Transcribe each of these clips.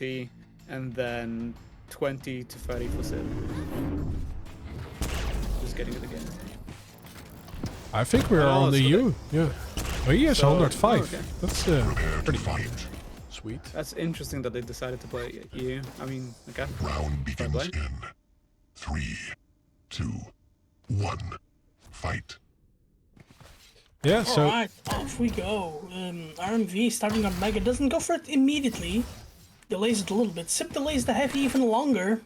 80, and then 20 to 30 for Sid. Just getting it again. I think we're on the U. Yeah. Oh, he has 105. Okay. That's pretty fun. Sweet. That's interesting that they decided to play EU. I mean, okay. Round begins in 3, 2, 1. Fight. Yeah, so... Alright, off we go. RMV starting on Mega doesn't go for it immediately. Delays it a little bit. Sip delays the heavy even longer.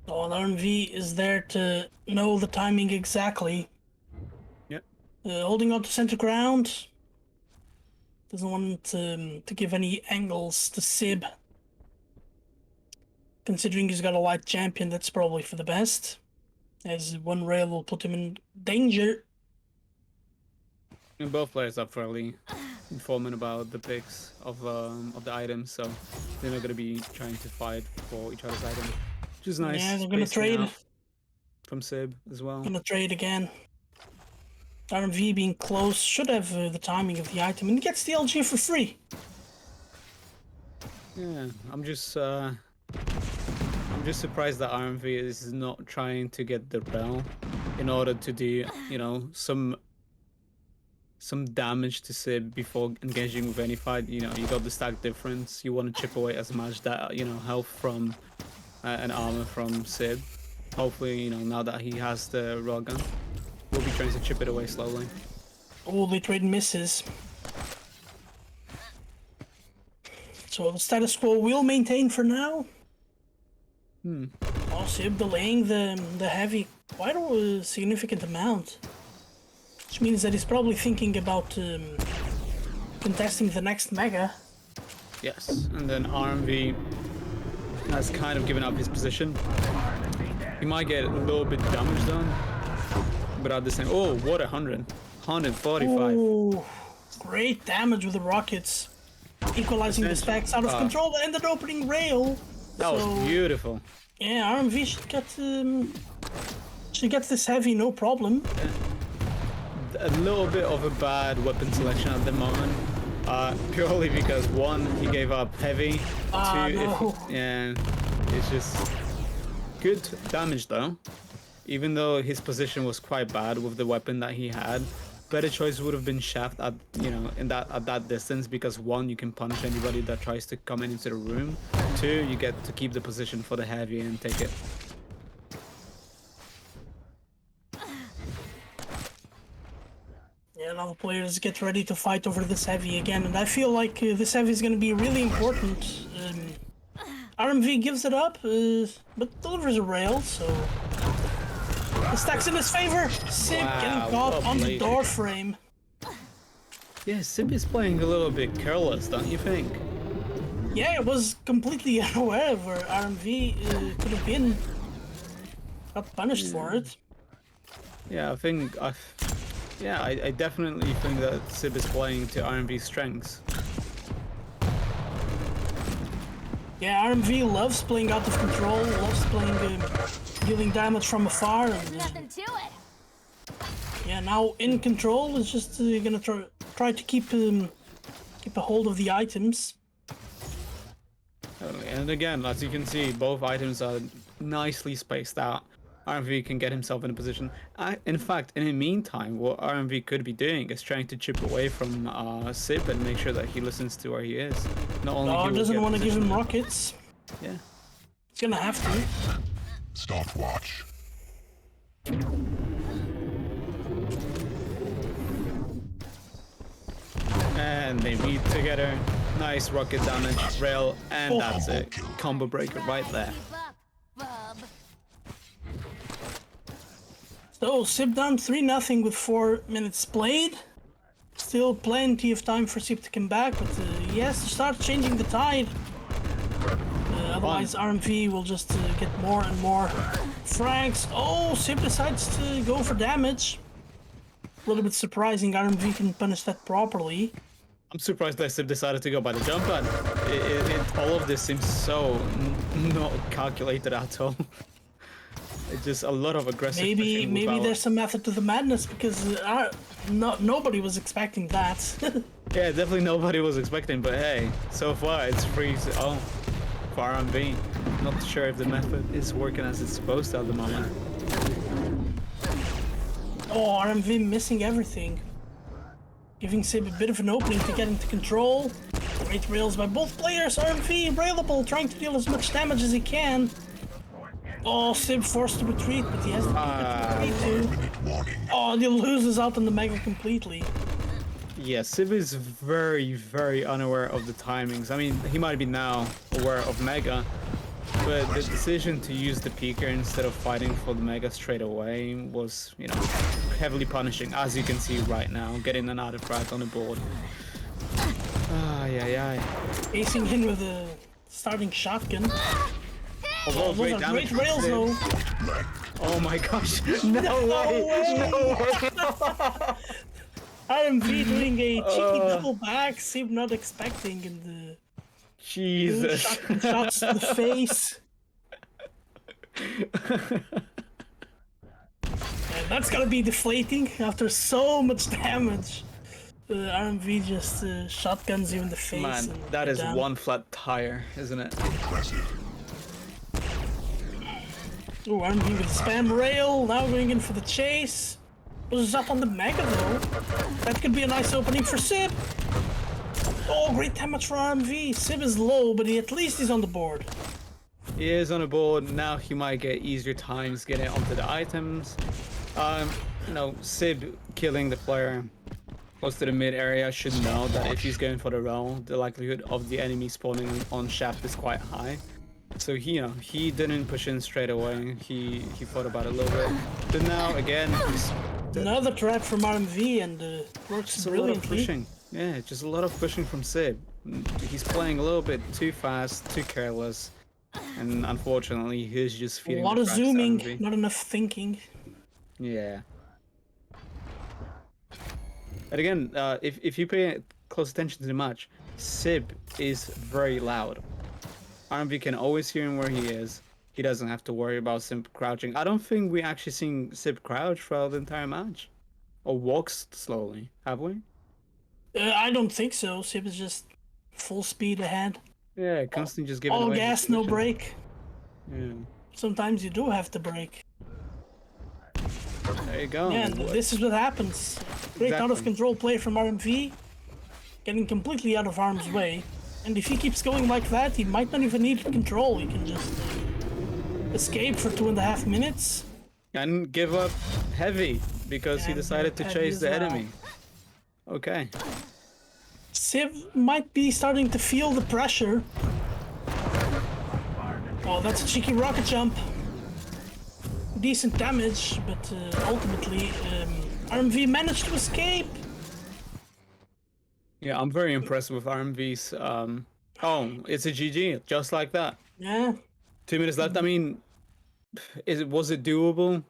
So RMV is there to know the timing exactly. Yep. Holding on to center ground. Doesn't want to give any angles to Sib. Considering he's got a light champion, that's probably for the best. As one rail will put him in danger. And both players are fairly informing about the picks of the items, so they're not gonna be trying to fight for each other's item, which is nice. Yeah, they're gonna trade. From Sib as well. Gonna trade again. RMV being close should have the timing of the item and gets the LG for free. Yeah, I'm just surprised that RMV is not trying to get the bell in order to do, you know, some damage to Sib before engaging with any fight. You know, you got the stack difference. You want to chip away as much that, you know, health from and armor from Sib. Hopefully, you know, now that he has the railgun, we'll be trying to chip it away slowly. Oh, the trade misses. So the status quo will maintain for now. Oh, Sib delaying the heavy quite a significant amount. Which means that he's probably thinking about contesting the next Mega. Yes, and then RMV has kind of given up his position. He might get a little bit damage done, but at the same... Oh, what 145. Oh, great damage with the rockets. Equalizing the stacks out of control. That ended opening rail. That was beautiful. Yeah, RMV should get this heavy, no problem. A little bit of a bad weapon selection at the moment, purely because one, he gave up heavy. No. It's just good damage though. Even though his position was quite bad with the weapon that he had, better choice would have been shaft at, you know, at that distance, because one, you can punish anybody that tries to come into the room. Two, you get to keep the position for the heavy and take it. Yeah, now the players get ready to fight over this heavy again, and I feel like this heavy is going to be really important. RMV gives it up, but delivers a rail, so... The stack's in his favor! Sib getting caught on the door frame. Yeah, Sib is playing a little bit careless, don't you think? Yeah, I was completely unaware of where RMV could have been. Got punished for it. Yeah, I think... I definitely think that Sib is playing to RMV's strengths. Yeah, RMV loves playing out of control, loves playing dealing damage from afar. And, Nothing to it. Yeah, now in control is just gonna try to keep a hold of the items. And again, as you can see, both items are nicely spaced out. RMV can get himself in a position. In fact, in the meantime, what RMV could be doing is trying to chip away from Sib and make sure that he listens to where he is. Not only he doesn't want to give him rockets. Yeah. He's gonna have to. Stopwatch. And they meet together. Nice rocket damage, rail, and that's it. Combo breaker right there. So, Sib down 3-0 with 4 minutes played. Still plenty of time for Sib to come back, but he has to start changing the tide. Otherwise, RMV will just get more and more frags. Oh, Sib decides to go for damage. A little bit surprising, RMV can punish that properly. I'm surprised that Sib decided to go by the jump pad. All of this seems so not calculated at all. It's just a lot of aggressive. Maybe there's some method to the madness, because nobody was expecting that. Yeah, definitely nobody was expecting, but hey, so far it's 3-0 for RMV. Not sure if the method is working as it's supposed to at the moment. Oh, RMV missing everything. Giving Sib a bit of an opening to get into control. Great rails by both players. RMV railable, trying to deal as much damage as he can. Oh, Sib forced to retreat, but he has the retreat too. Oh, he loses out on the Mega completely. Yeah, Sib is very, very unaware of the timings. I mean, he might be now aware of Mega, but the decision to use the Peeker instead of fighting for the Mega straight away was, you know, heavily punishing, as you can see right now, getting an artifact on the board. Ay. Acing in with a starting shotgun. Although Those are great rails though. Oh my gosh, no way! RMV doing a cheeky double back, Sib not expecting, and the Jesus. shotgun shots to the face. Yeah, that's gotta be deflating after so much damage. RMV just shotguns you in the face. Man, and that you're is down. one flat tire, isn't it? Ooh, RMV with spam rail, now going in for the chase. Was up on the Mega though. That could be a nice opening for Sib. Oh, great damage for RMV. Sib is low, but at least he's on the board. He is on the board, now he might get easier times getting onto the items. You know, Sib killing the player close to the mid area should know that if he's going for the roll, the likelihood of the enemy spawning on shaft is quite high. So he, you know, he didn't push in straight away. He thought about it a little bit. But now again, he's Another trap from RMV and works just a lot of brilliantly. pushing. Yeah, just a lot of pushing from Sib. He's playing a little bit too fast, too careless, and unfortunately, he's just A feeding lot the of cracks to zooming, RMV. not enough thinking. Yeah. But again, if you pay close attention to the match, Sib is very loud. RMV can always hear him where he is. He doesn't have to worry about Sib crouching. I don't think we actually seen Sib crouch throughout the entire match. Or walks slowly, have we? I don't think so. Sib is just full speed ahead. Yeah, constantly just giving All away his gas, no position. brake. Yeah. Sometimes you do have to brake. There you go. Yeah, and this is what happens. Great out of Exactly. control play from RMV, getting completely out of harm's way. And if he keeps going like that, he might not even need control. He can just escape for 2.5 minutes. And give up heavy because he And decided to heavy chase as the well. enemy. Okay. Sib might be starting to feel the pressure. Oh, that's a cheeky rocket jump. Decent damage, but ultimately RMV managed to escape. Yeah, I'm very impressed with RMV's. Oh, it's a GG, just like that. Yeah. 2 minutes left. I mean, was it doable?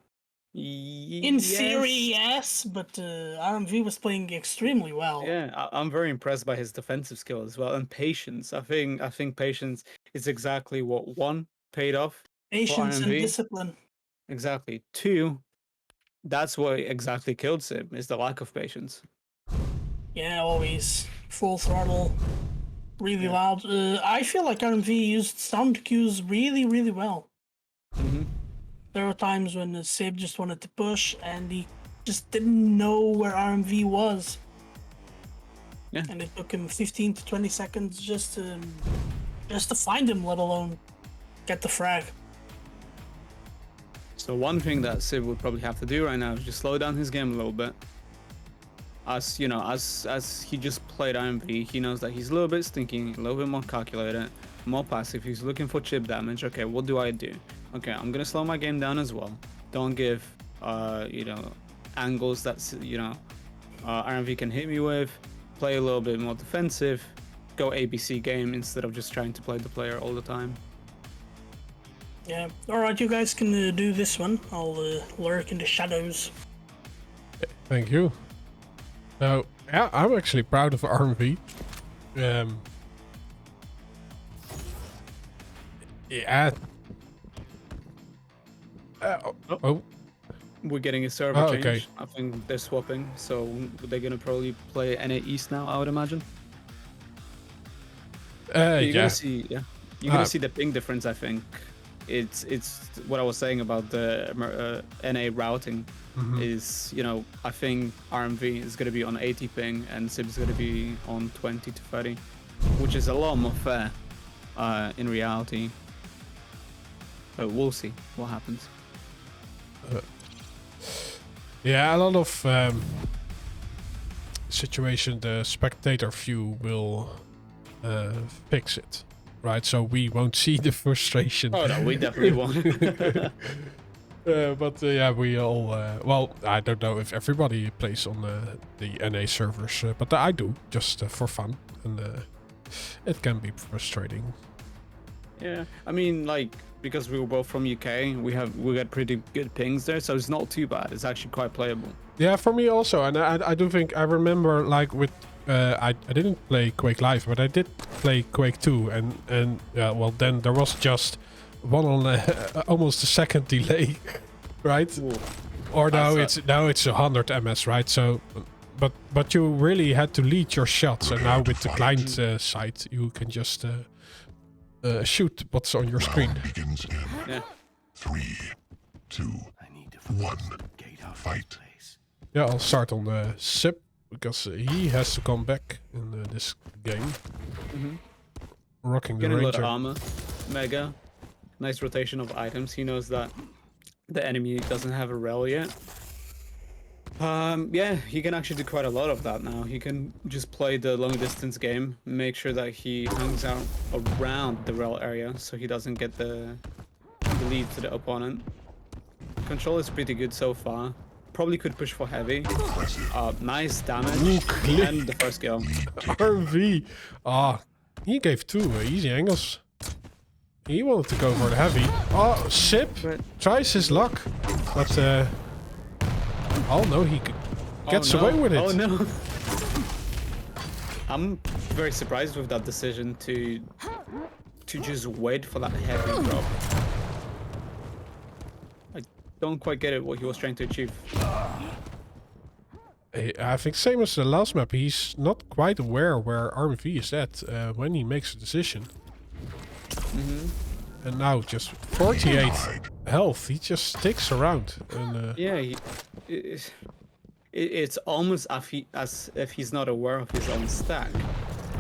In theory, yes, but RMV was playing extremely well. Yeah, I'm very impressed by his defensive skill as well and patience. I think patience is exactly what one paid off for Patience and RMV. discipline. Exactly. Two, that's what exactly killed Sim is the lack of patience. Yeah, always full throttle, really loud. I feel like RMV used sound cues really, really well. Mm-hmm. There were times when Sib just wanted to push and he just didn't know where RMV was. Yeah. And it took him 15 to 20 seconds just to find him, let alone get the frag. So one thing that Sid would probably have to do right now is just slow down his game a little bit. As you know, as he just played RMV, he knows that he's a little bit stinky, a little bit more calculated, more passive. He's looking for chip damage. Okay, what do I do? Okay, I'm gonna slow my game down as well. Don't give you know, angles that RMV can hit me with. Play a little bit more defensive. Go ABC game instead of just trying to play the player all the time. Yeah. Alright, you guys can do this one. I'll lurk in the shadows. Thank you. So, yeah, I'm actually proud of RMV. Yeah. we're getting a server Oh, change. okay. I think they're swapping, so they're gonna probably play NA East now, I would imagine. You're Yeah. gonna see, yeah, you're gonna see the ping difference. I think it's what I was saying about the NA routing. Is, you know, I think RMV is gonna be on 80 ping and SIB is gonna be on 20 to 30, which is a lot more fair in reality. But we'll see what happens. Yeah, a lot of situation the spectator view will fix it, right? So we won't see the frustration. Oh no, we definitely won't. But yeah, we all. Well, I don't know if everybody plays on the NA servers, but I do just for fun, and it can be frustrating. Yeah, I mean, like, because we were both from UK, we got pretty good pings there, so it's not too bad. It's actually quite playable. Yeah, for me also, and I do think I remember like with I didn't play Quake Live, but I did play Quake 2, and well then there was just one on almost a second delay, right? Ooh. Or now it's 100 ms, right? So, but you really had to lead your shots, and now with the client side, you can just shoot what's on your screen. Round begins in Yeah. 3, 2, 1. Fight. Yeah, I'll start on SIP because he has to come back in this game. Rocking the Getting a lot of Ranger. armor, mega, nice rotation of items. He knows that the enemy doesn't have a rel yet. Yeah, he can actually do quite a lot of that now. He can just play the long distance game, make sure that he hangs out around the rel area so he doesn't get the lead to the opponent. Control is pretty good so far. Probably could push for heavy. Nice damage. And the first kill. RMV. He gave two easy angles. He wanted to go for the heavy. Oh, SIP tries his luck. But, oh no, he gets away with it. Oh no. I'm very surprised with that decision to just wait for that heavy drop. I don't quite get it what he was trying to achieve. I think same as the last map, he's not quite aware where RMV is at when he makes a decision. And now just 48 health, he just sticks around. And, Yeah, it's almost as if he's not aware of his own stack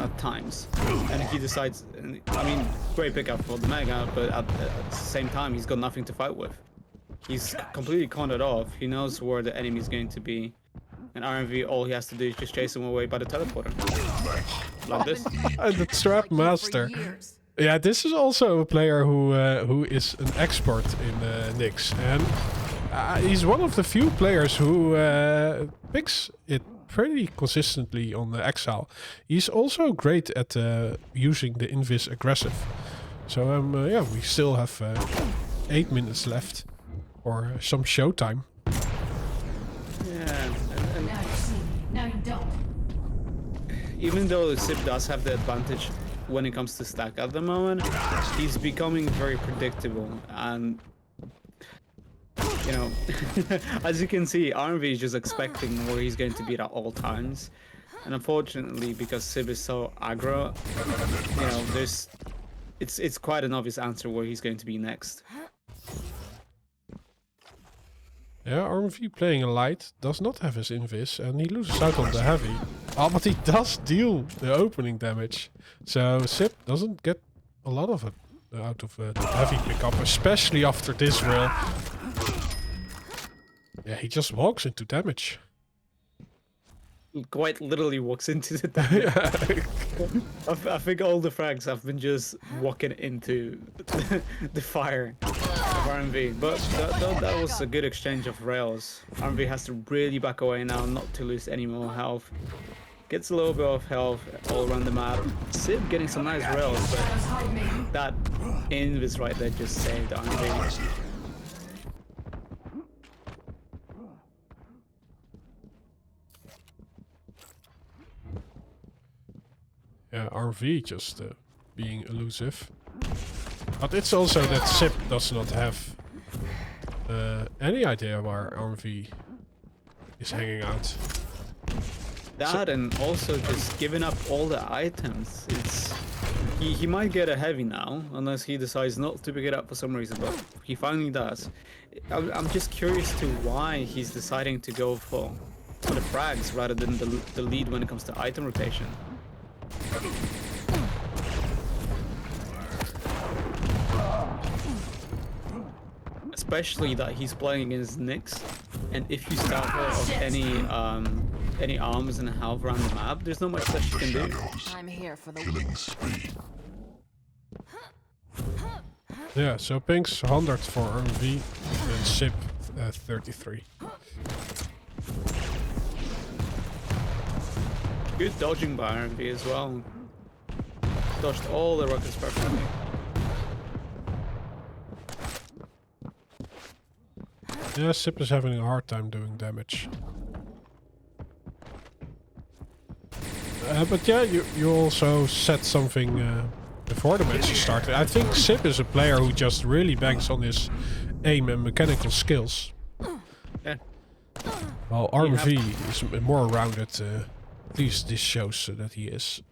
at times. And he decides, I mean, great pickup for the Mega, but at the same time, he's got nothing to fight with. He's completely cornered off. He knows where the enemy is going to be. And RMV, all he has to do is just chase him away by the teleporter. Like this. and the Trap Master. Yeah, this is also a player who is an expert in Nyx. And he's one of the few players who picks it pretty consistently on the Exile. He's also great at using the Invis aggressive. So yeah, we still have 8 minutes left or some showtime. Yeah, and Now you don't. even though Sip does have the advantage when it comes to stack at the moment, he's becoming very predictable. And, you know, as you can see, RMV is just expecting where he's going to be at all times. And unfortunately, because Sib is so aggro, you know, it's quite an obvious answer where he's going to be next. Yeah, RMV playing a light does not have his invis and he loses out on the heavy. Oh, but he does deal the opening damage. So Sip doesn't get a lot of it out of the heavy pickup, especially after this rail. Yeah, he just walks into damage. He quite literally walks into the damage. I think all the frags have been just walking into the fire of RMV. But that was a good exchange of rails. RMV has to really back away now, not to lose any more health. Gets a little bit of health all around the map. Sib getting some nice rails, but that invis right there just saved RMV. Yeah, RV just being elusive. But it's also that Sip does not have any idea where RMV is hanging out. That and also just giving up all the items. He might get a heavy now, unless he decides not to pick it up for some reason, but he finally does. I'm just curious to why he's deciding to go for the frags rather than the lead when it comes to item rotation. Especially that he's playing against Nyx, and if you start her of any arms and health around the map, there's not much that she can do. I'm here for the Killing spree. Yeah, so pings 100 for RMV and Sip 33. Good dodging by RMV as well. Dodged all the rockets perfectly. Yeah, Sip is having a hard time doing damage. But yeah, you also said something before the match started. I think Sip is a player who just really banks on his aim and mechanical skills. Yeah. While RMV is more rounded, at least this shows that he is.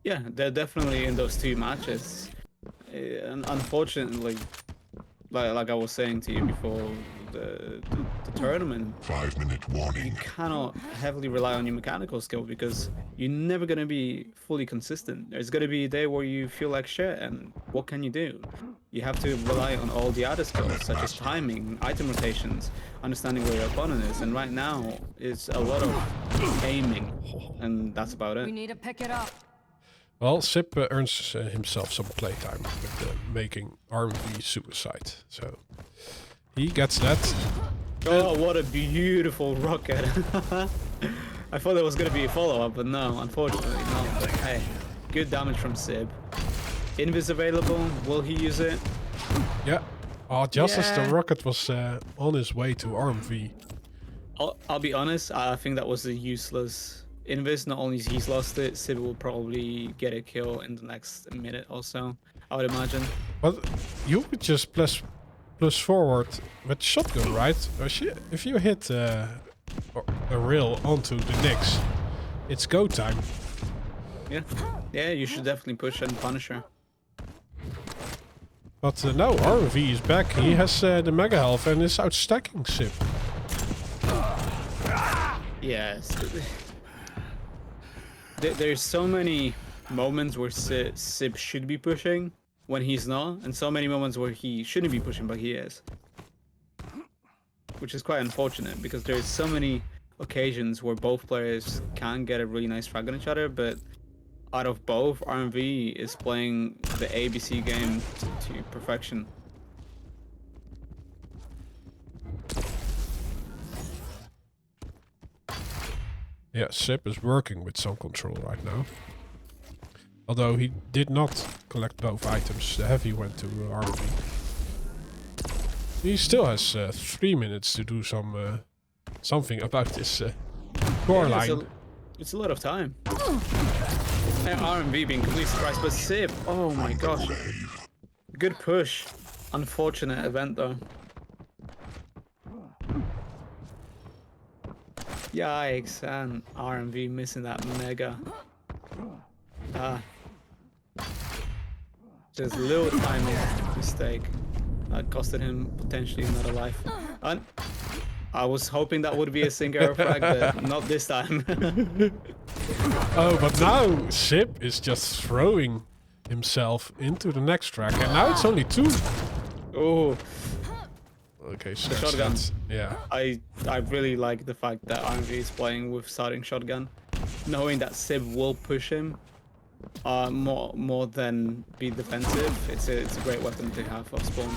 Yeah, they're definitely in those two matches. And unfortunately, like I was saying to you before the tournament, 5-minute warning. you cannot heavily rely on your mechanical skill because you're never going to be fully consistent. There's going to be a day where you feel like shit, and what can you do? You have to rely on all the other skills, such as timing, item rotations, understanding where your opponent is, and right now it's a lot of aiming, and that's about We it. need to pick it up. Well, Sip earns himself some playtime with making RMV suicide. So he gets that. Oh, what a beautiful rocket. I thought there was going to be a follow-up, but no, unfortunately not. But hey, good damage from Sib. Invis available, will he use it? Yeah. Oh, just as Yeah. the rocket was on his way to RMV. I'll be honest, I think that was a useless Invis. Not only he's lost it, Sib will probably get a kill in the next minute or so, I would imagine. But you could just plus forward with shotgun, right? If you hit a rail onto the Nyx, it's go time. Yeah, you should definitely push and punish her. But now RMV is back. He has the mega health and is outstacking Sip. Yes. There's so many moments where Sib should be pushing when he's not, and so many moments where he shouldn't be pushing but he is. Which is quite unfortunate because there's so many occasions where both players can get a really nice frag on each other, but out of both, RMV is playing the ABC game to perfection. Yeah, Sip is working with some control right now. Although he did not collect both items, the heavy went to RMV. He still has 3 minutes to do something about this core Yeah, line. it's a lot of time. And RMV being completely surprised, but Sib, oh my gosh. Good push. Unfortunate event though. Yikes, and RMV missing that mega. Just a little tiny mistake that costed him potentially another life. And I was hoping that would be a single frag, but not this time. Oh, but now Sip is just throwing himself into the next track, and now it's only 2. Oh, Okay, so the shotgun. Yeah. I really like the fact that RMV is playing with starting shotgun, knowing that Sib will push him more than be defensive. It's a great weapon to have off spawn.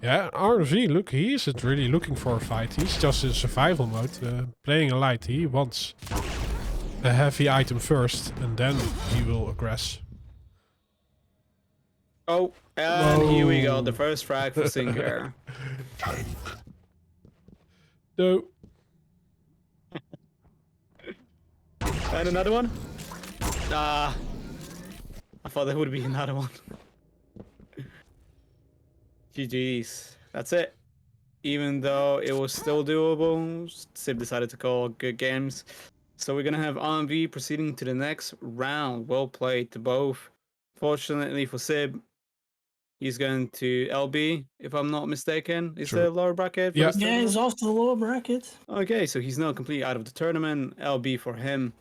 Yeah, RMV, look, he isn't really looking for a fight. He's just in survival mode, playing a light. He wants a heavy item first, and then he will aggress. Oh, and here we go. Whoa. The first frag for Singer. Tank. No. And another one. Ah, I thought there would be another one. GG's. That's it. Even though it was still doable, Sib decided to call good games. So we're gonna have RMV proceeding to the next round. Well played to both. Fortunately for Sib, he's going to LB, if I'm not mistaken. Is True. the lower bracket for Yeah. this Yeah, tournament? he's off to the lower bracket. Okay, so he's now completely out of the tournament. LB for him.